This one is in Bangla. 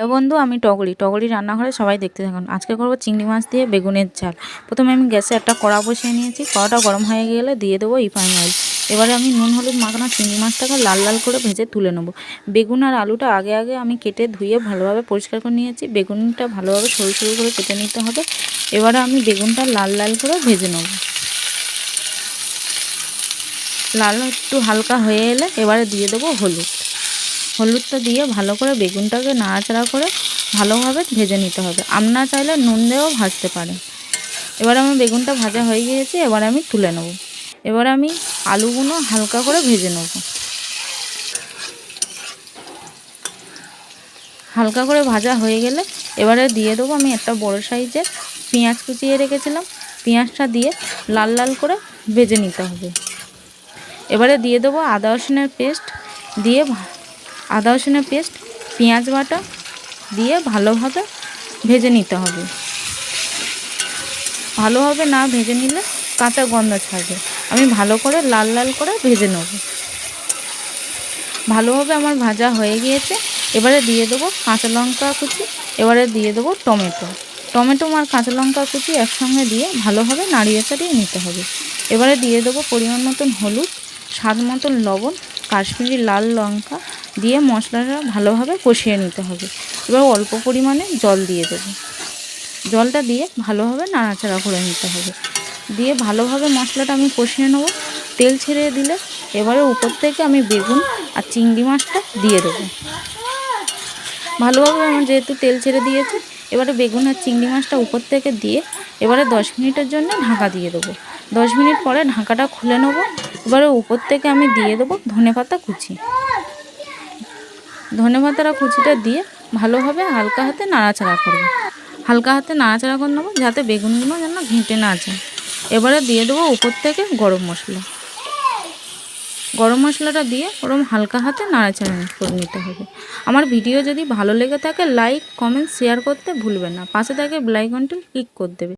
হ্যালো বন্ধু, আমি টগরি রান্নাঘরে সবাই দেখতে থাকুন। আজকে করবো চিংড়ি মাছ দিয়ে বেগুনের ঝাল। প্রথমে আমি গ্যাসে একটা কড়া বসিয়ে নিয়েছি। কড়াটা গরম হয়ে গেলে দিয়ে দেবো রিফাইন অয়েল। এবারে আমি নুন হলুদ মাখানো চিংড়ি মাছটাকে লাল লাল করে ভেজে তুলে নেবো। বেগুন আর আলুটা আগে আমি কেটে ধুয়ে ভালোভাবে পরিষ্কার করে নিয়েছি। বেগুনটা ভালোভাবে সরু সরু করে কেটে নিতে হবে। এবারে আমি বেগুনটা লাল লাল করে ভেজে নেবো। লাল একটু হালকা হয়ে এলে এবারে দিয়ে দেবো হলুদটা দিয়ে ভালো করে বেগুনটাকে নাড়াচাড়া করে ভালোভাবে ভেজে নিতে হবে। আপনারা চাইলে নুন দিয়েও ভাজতে পারেন। এবার আমার বেগুনটা ভাজা হয়ে গিয়েছে, এবার আমি তুলে নেব। এবার আমি আলুগুলো হালকা করে ভেজে নেব। হালকা করে ভাজা হয়ে গেলে এবারে দিয়ে দেবো আমি একটা বড় সাইজের পেঁয়াজ কুচিয়ে রেখেছিলাম। পেঁয়াজটা দিয়ে লাল লাল করে ভেজে নিতে হবে। এবারে দিয়ে দেবো আদা রসুনের পেস্ট, পেঁয়াজ বাটা দিয়ে ভালোভাবে ভেজে নিতে হবে। ভালোভাবে না ভেজে নিলে কাঁচা গন্ধ ছাড়বে। আমি ভালো করে লাল লাল করে ভেজে নেব। ভালোভাবে আমার ভাজা হয়ে গিয়েছে। এবারে দিয়ে দেবো কাঁচা লঙ্কা কুচি, এবারে দিয়ে দেবো টমেটো আর কাঁচা লঙ্কা কুচি একসঙ্গে দিয়ে ভালোভাবে নাড়িয়ে চাড়িয়ে নিতে হবে। এবারে দিয়ে দেবো পরিমাণ মতন হলুদ, স্বাদ মতন লবণ, কাশ্মীরি লাল লঙ্কা দিয়ে মশলাটা ভালোভাবে কষিয়ে নিতে হবে। এবার অল্প পরিমাণে জল দিয়ে দেবো। জলটা দিয়ে ভালোভাবে নাড়াচাড়া করে নিতে হবে। দিয়ে ভালোভাবে মশলাটা আমি কষিয়ে নেব। তেল ছেড়ে দিলে এবারে উপর থেকে আমি বেগুন আর চিংড়ি মাছটা দিয়ে দেবো। ভালোভাবে আমার যেহেতু তেল ছেড়ে দিয়েছে, এবারে বেগুন আর চিংড়ি মাছটা উপর থেকে দিয়ে এবারে 10 মিনিটের জন্য ঢাকা দিয়ে দেবো। 10 মিনিট পরে ঢাকাটা খুলে নেবো। এবারে উপর থেকে আমি দিয়ে দেবো ধনেপাতা কুচিটা দিয়ে ভালোভাবে হালকা হাতে নাড়াচাড়া করে নেবো, যাতে বেগুনগুলো যেন ঘেঁটে না যায়। এবারে দিয়ে দেবো উপর থেকে গরম মশলাটা দিয়ে ওরকম হালকা হাতে নাড়াচাড়া করে নিতে হবে। আমার ভিডিও যদি ভালো লেগে থাকে লাইক, কমেন্ট, শেয়ার করতে ভুলবেন না। পাশে থাকে বেল আইকনটি ক্লিক করে দেবে।